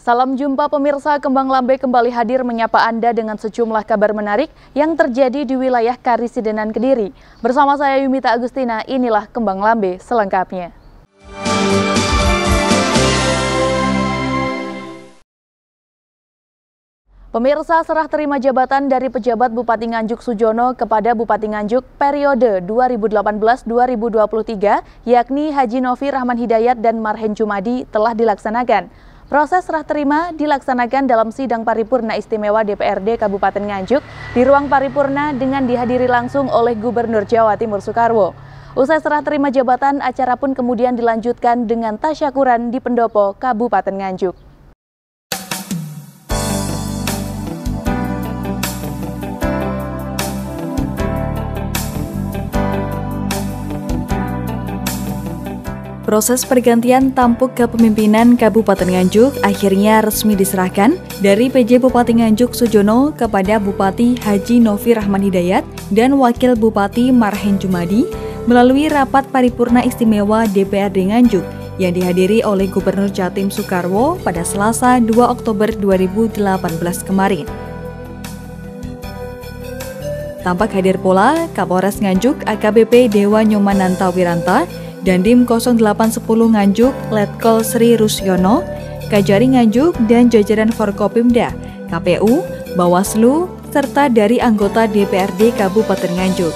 Salam jumpa pemirsa, Kembang Lambe kembali hadir menyapa Anda dengan sejumlah kabar menarik yang terjadi di wilayah Karisidenan Kediri. Bersama saya Yumita Agustina, inilah Kembang Lambe selengkapnya. Pemirsa, serah terima jabatan dari pejabat Bupati Nganjuk Sujono kepada Bupati Nganjuk periode 2018-2023, yakni Haji Novi Rahman Hidayat dan Marhen Jumadi telah dilaksanakan. Proses serah terima dilaksanakan dalam sidang paripurna istimewa DPRD Kabupaten Nganjuk di ruang paripurna dengan dihadiri langsung oleh Gubernur Jawa Timur Soekarwo. Usai serah terima jabatan, acara pun kemudian dilanjutkan dengan tasyakuran di Pendopo, Kabupaten Nganjuk. Proses pergantian tampuk kepemimpinan Kabupaten Nganjuk akhirnya resmi diserahkan dari PJ Bupati Nganjuk Sujono kepada Bupati Haji Novi Rahman Hidayat dan Wakil Bupati Marhen Jumadi melalui rapat paripurna istimewa DPRD Nganjuk yang dihadiri oleh Gubernur Jatim Soekarwo pada Selasa 2 Oktober 2018 kemarin. Tampak hadir pula Kapolres Nganjuk AKBP Dewa Nyomananta Wiranta, Dandim 0810 Nganjuk, Letkol Sri Rusyono, Kajari Nganjuk, dan jajaran Forkopimda, KPU, Bawaslu, serta dari anggota DPRD Kabupaten Nganjuk.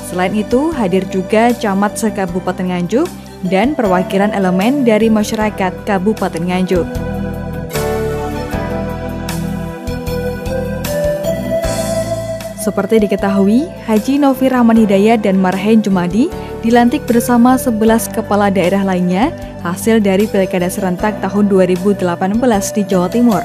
Selain itu, hadir juga camat se-Kabupaten Nganjuk dan perwakilan elemen dari masyarakat Kabupaten Nganjuk. Seperti diketahui, Haji Novi Rahman Hidayat dan Marhen Jumadi dilantik bersama 11 kepala daerah lainnya hasil dari Pilkada serentak tahun 2018 di Jawa Timur.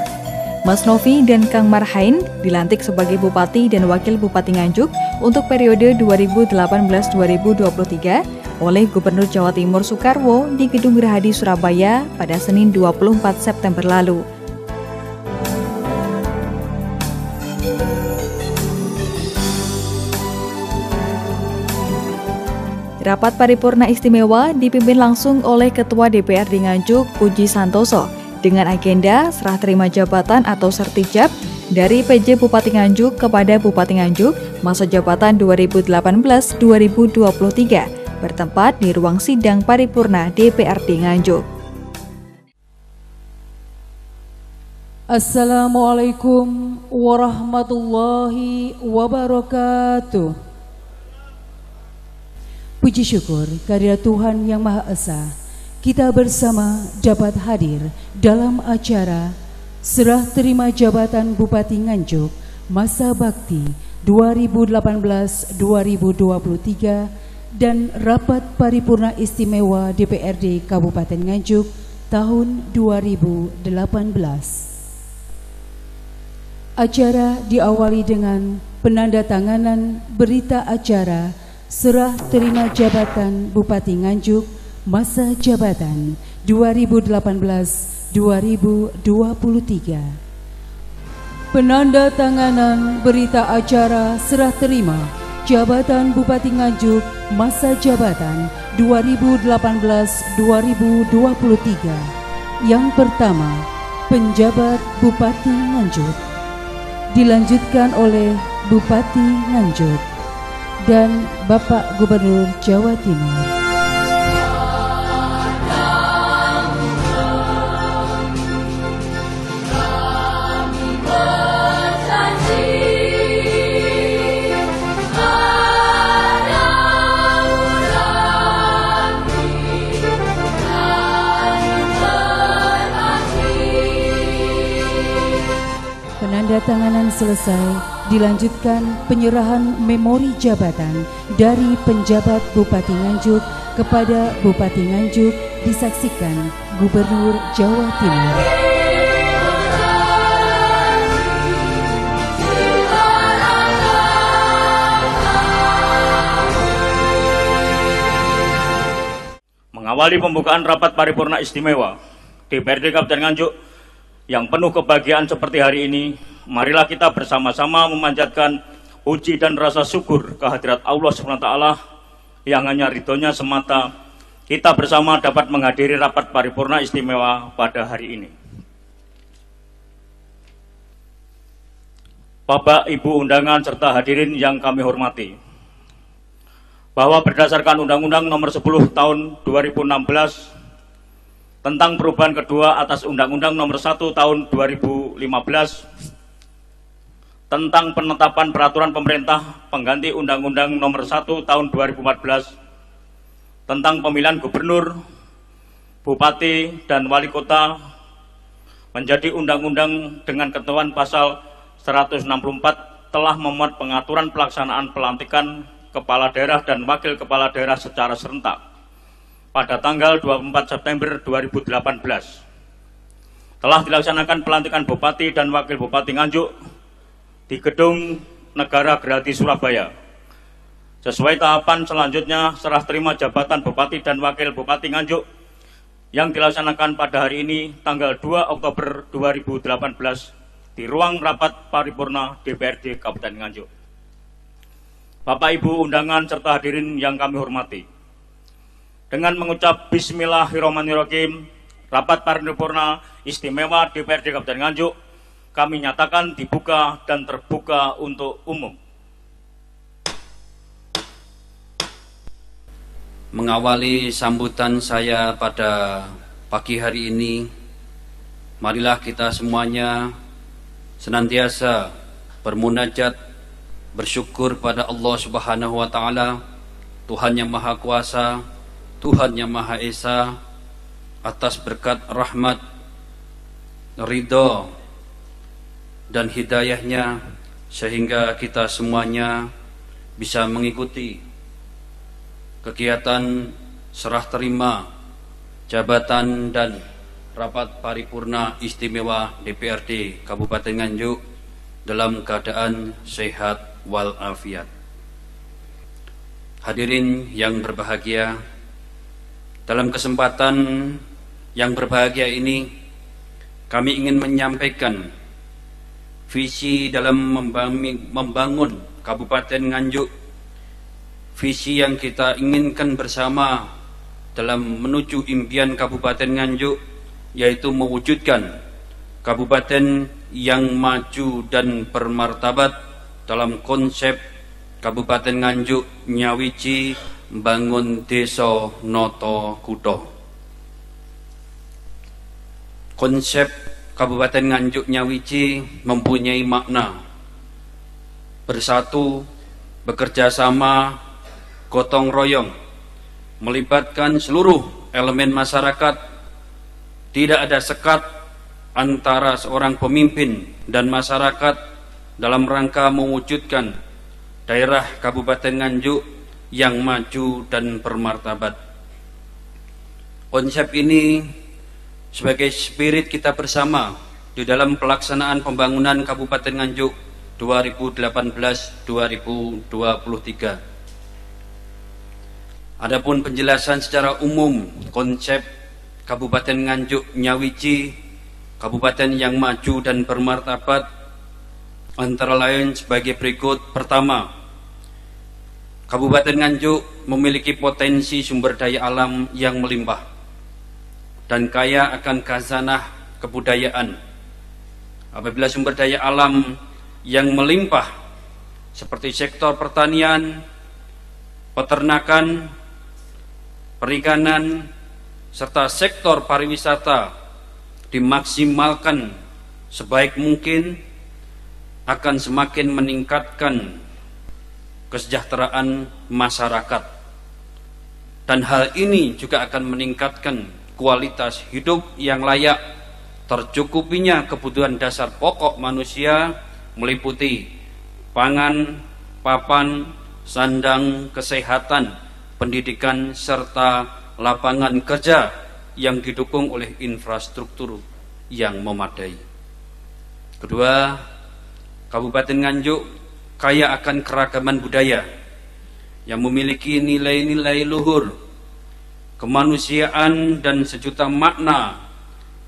Mas Novi dan Kang Marhen dilantik sebagai Bupati dan Wakil Bupati Nganjuk untuk periode 2018-2023 oleh Gubernur Jawa Timur Soekarwo di Gedung Gerahadi Surabaya pada Senin 24 September lalu. Rapat paripurna istimewa dipimpin langsung oleh Ketua DPRD Nganjuk Puji Santoso dengan agenda serah terima jabatan atau sertijab dari PJ Bupati Nganjuk kepada Bupati Nganjuk masa jabatan 2018-2023 bertempat di ruang sidang paripurna DPRD Nganjuk. Assalamualaikum warahmatullahi wabarakatuh. Puji syukur kehadirat Tuhan Yang Maha Esa, kita bersama dapat hadir dalam acara Serah Terima Jabatan Bupati Nganjuk Masa Bakti 2018-2023 dan Rapat Paripurna Istimewa DPRD Kabupaten Nganjuk tahun 2018. Acara diawali dengan penandatanganan berita acara Serah Terima Jabatan Bupati Nganjuk Masa Jabatan 2018-2023. Penandatanganan berita acara Serah Terima Jabatan Bupati Nganjuk Masa Jabatan 2018-2023. Yang pertama, penjabat Bupati Nganjuk. Dilanjutkan oleh Bupati Nganjuk dan Bapak Gubernur Jawa Timur. Penandatanganan selesai. Dilanjutkan penyerahan memori jabatan dari penjabat Bupati Nganjuk kepada Bupati Nganjuk disaksikan Gubernur Jawa Timur. Mengawali pembukaan rapat paripurna istimewa DPRD Kabupaten Nganjuk yang penuh kebahagiaan seperti hari ini, marilah kita bersama-sama memanjatkan puji dan rasa syukur kehadirat Allah SWT yang hanya ridhonya semata kita bersama dapat menghadiri rapat paripurna istimewa pada hari ini. Bapak, Ibu undangan, serta hadirin yang kami hormati, bahwa berdasarkan Undang-Undang Nomor 10 Tahun 2016 tentang perubahan kedua atas Undang-Undang Nomor 1 Tahun 2015 tentang penetapan peraturan pemerintah pengganti Undang-Undang Nomor 1 Tahun 2014 tentang pemilihan gubernur, bupati, dan wali kota menjadi undang-undang dengan ketentuan pasal 164 telah memuat pengaturan pelaksanaan pelantikan kepala daerah dan wakil kepala daerah secara serentak pada tanggal 24 September 2018. Telah dilaksanakan pelantikan bupati dan wakil bupati Nganjuk di Gedung Negara Gerahadi Surabaya. Sesuai tahapan selanjutnya, serah terima jabatan bupati dan wakil bupati Nganjuk yang dilaksanakan pada hari ini tanggal 2 Oktober 2018 di ruang rapat paripurna DPRD Kabupaten Nganjuk. Bapak, Ibu undangan, serta hadirin yang kami hormati, dengan mengucap Bismillahirrahmanirrahim, rapat paripurna istimewa DPRD Kabupaten Nganjuk kami nyatakan dibuka dan terbuka untuk umum. Mengawali sambutan saya pada pagi hari ini, marilah kita semuanya senantiasa bermunajat, bersyukur pada Allah Subhanahu wa Ta'ala, Tuhan yang Maha Kuasa, Tuhan yang Maha Esa, atas berkat rahmat, ridho, dan hidayahnya, sehingga kita semuanya bisa mengikuti kegiatan serah terima jabatan dan rapat paripurna istimewa DPRD Kabupaten Nganjuk dalam keadaan sehat walafiat. Hadirin yang berbahagia, dalam kesempatan yang berbahagia ini kami ingin menyampaikan visi dalam membangun Kabupaten Nganjuk, visi yang kita inginkan bersama dalam menuju impian Kabupaten Nganjuk, yaitu mewujudkan kabupaten yang maju dan bermartabat dalam konsep Kabupaten Nganjuk nyawiji bangun desa noto kuto. Konsep Kabupaten Nganjuk nyawiji mempunyai makna bersatu, bekerja sama, gotong royong, melibatkan seluruh elemen masyarakat. Tidak ada sekat antara seorang pemimpin dan masyarakat dalam rangka mewujudkan daerah Kabupaten Nganjuk yang maju dan bermartabat. Konsep ini sebagai spirit kita bersama di dalam pelaksanaan pembangunan Kabupaten Nganjuk 2018-2023. Adapun penjelasan secara umum konsep Kabupaten Nganjuk nyawiji kabupaten yang maju dan bermartabat antara lain sebagai berikut. Pertama, Kabupaten Nganjuk memiliki potensi sumber daya alam yang melimpah dan kaya akan khazanah kebudayaan. Apabila sumber daya alam yang melimpah seperti sektor pertanian, peternakan, perikanan, serta sektor pariwisata dimaksimalkan sebaik mungkin, akan semakin meningkatkan kesejahteraan masyarakat, dan hal ini juga akan meningkatkan kualitas hidup yang layak, tercukupinya kebutuhan dasar pokok manusia meliputi pangan, papan, sandang, kesehatan, pendidikan, serta lapangan kerja yang didukung oleh infrastruktur yang memadai. Kedua, Kabupaten Nganjuk kaya akan keragaman budaya yang memiliki nilai-nilai luhur, kemanusiaan, dan sejuta makna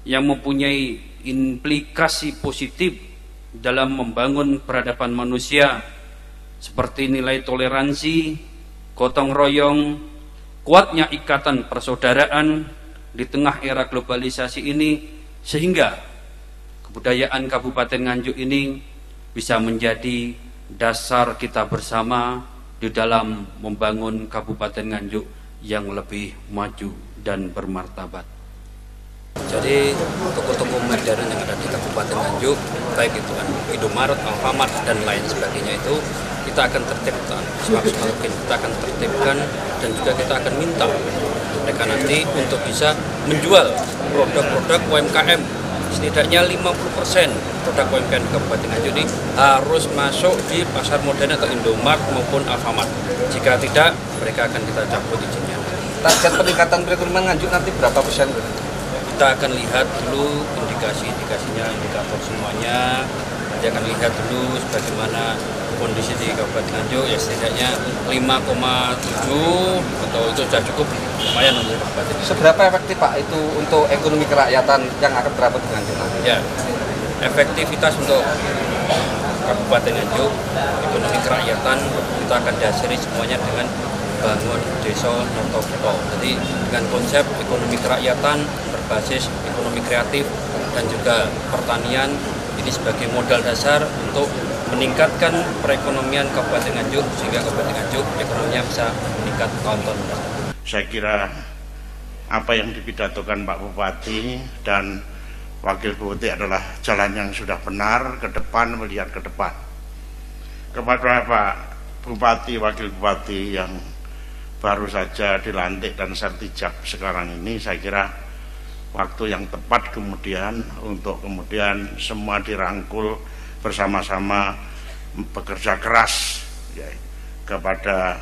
yang mempunyai implikasi positif dalam membangun peradaban manusia, seperti nilai toleransi, gotong royong, kuatnya ikatan persaudaraan di tengah era globalisasi ini, sehingga kebudayaan Kabupaten Nganjuk ini bisa menjadi dasar kita bersama di dalam membangun Kabupaten Nganjuk yang lebih maju dan bermartabat. Jadi toko-toko modern yang ada di Kabupaten Nganjuk, baik itu Indomaret, Alfamart dan lain sebagainya, itu kita akan tertibkan, semaksimal mungkin kita akan tertibkan, dan juga kita akan minta mereka nanti untuk bisa menjual produk-produk UMKM. Setidaknya 50% produk UMKM di Kabupaten Nganjuk ini harus masuk di pasar modern atau Indomaret maupun Alfamart. Jika tidak, mereka akan kita cabut izinnya. Target peningkatan perekonomian Nganjuk nanti berapa persen? Kita akan lihat dulu indikasi-indikasinya, indikator semuanya. Nanti akan lihat dulu bagaimana kondisi di Kabupaten Nganjuk, ya setidaknya 5,7 atau itu sudah cukup lumayan untuk Kabupaten. Seberapa efektif Pak itu untuk ekonomi kerakyatan yang akan terapkan di Nganjuk? Ya, efektivitas untuk Kabupaten Nganjuk, ekonomi kerakyatan kita akan dasari semuanya dengan bangun desa noto-noto. Jadi dengan konsep ekonomi kerakyatan berbasis ekonomi kreatif dan juga pertanian, ini sebagai modal dasar untuk meningkatkan perekonomian Kabupaten Nganjuk sehingga Kabupaten Nganjuk ekonominya bisa meningkat tahun-tahun mendatang. Saya kira apa yang dipidatokan Pak Bupati dan Wakil Bupati adalah jalan yang sudah benar ke depan, melihat ke depan. Kepada Pak Bupati, Wakil Bupati yang baru saja dilantik dan sertijab sekarang ini, saya kira waktu yang tepat kemudian untuk kemudian semua dirangkul bersama-sama bekerja keras ya, kepada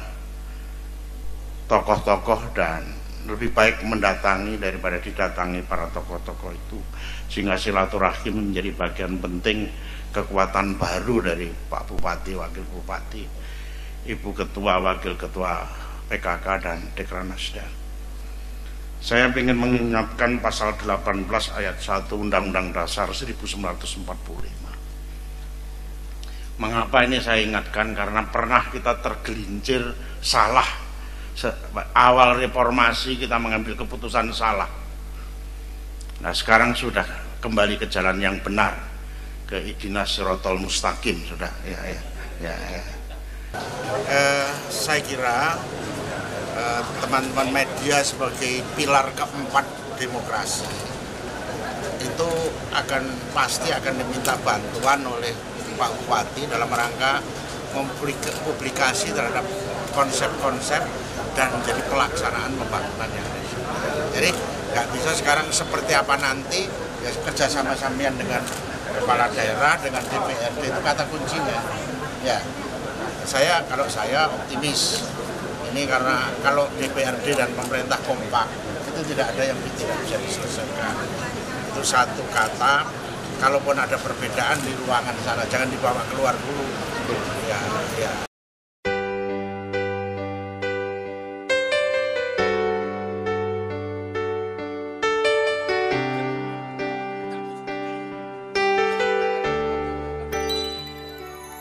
tokoh-tokoh, dan lebih baik mendatangi daripada didatangi para tokoh-tokoh itu, sehingga silaturahim menjadi bagian penting kekuatan baru dari Pak Bupati, Wakil Bupati, Ibu Ketua, Wakil Ketua PKK dan Dekranasda. Saya ingin mengingatkan pasal 18 ayat 1 Undang-Undang Dasar 1945. Mengapa ini saya ingatkan? Karena pernah kita tergelincir salah. Awal reformasi kita mengambil keputusan salah. Nah, sekarang sudah kembali ke jalan yang benar, ke ihdinas siratal mustaqim sudah. Saya kira teman-teman media sebagai pilar keempat demokrasi itu pasti akan diminta bantuan oleh Pak Bupati dalam rangka mempublikasi terhadap konsep-konsep dan menjadi pelaksanaan pembangunan yang ada. Jadi nggak bisa sekarang seperti apa nanti, ya kerjasama sampean dengan kepala daerah, dengan DPRD itu kata kuncinya. Ya, kalau saya optimis. Ini karena kalau DPRD dan pemerintah kompak itu tidak ada yang tidak bisa diselesaikan. Itu satu kata, kalaupun ada perbedaan di ruangan sana jangan dibawa keluar dulu. Ya.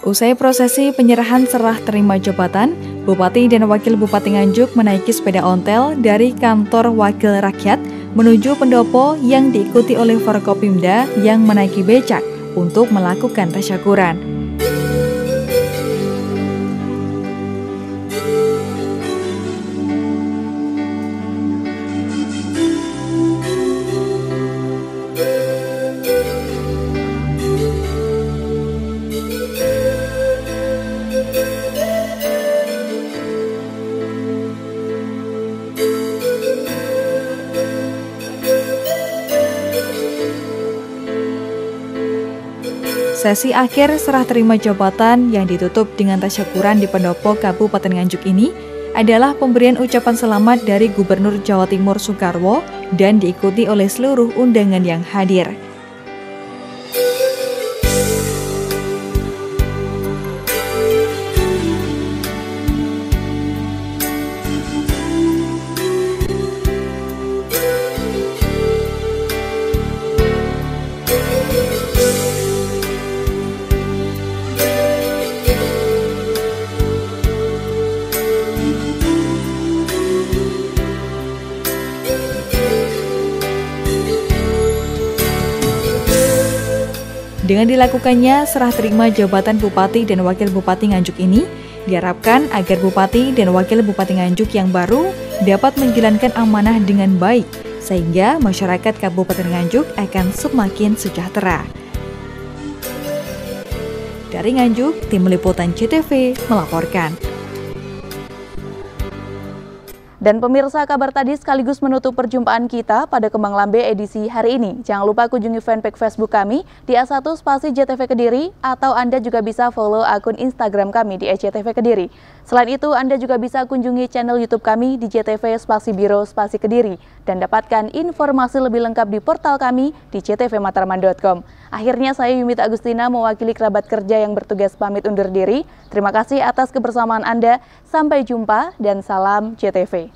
Usai prosesi penyerahan serah terima jabatan, Bupati dan Wakil Bupati Nganjuk menaiki sepeda ontel dari kantor Wakil Rakyat menuju pendopo yang diikuti oleh Forkopimda yang menaiki becak untuk melakukan tasyakuran. Sesi akhir serah terima jabatan yang ditutup dengan tasyakuran di pendopo Kabupaten Nganjuk ini adalah pemberian ucapan selamat dari Gubernur Jawa Timur Soekarwo dan diikuti oleh seluruh undangan yang hadir. Dengan dilakukannya serah terima jabatan Bupati dan Wakil Bupati Nganjuk ini, diharapkan agar Bupati dan Wakil Bupati Nganjuk yang baru dapat menjalankan amanah dengan baik, sehingga masyarakat Kabupaten Nganjuk akan semakin sejahtera. Dari Nganjuk, Tim Liputan JTV melaporkan. Dan pemirsa, kabar tadi sekaligus menutup perjumpaan kita pada Kembang Lambe edisi hari ini. Jangan lupa kunjungi fanpage Facebook kami di A1_JTV Kediri, atau Anda juga bisa follow akun Instagram kami di @JTV Kediri. Selain itu, Anda juga bisa kunjungi channel YouTube kami di JTV_Biro_Kediri dan dapatkan informasi lebih lengkap di portal kami di jtvmatraman.com. Akhirnya saya Yumita Agustina mewakili kerabat kerja yang bertugas pamit undur diri. Terima kasih atas kebersamaan Anda. Sampai jumpa dan salam JTV.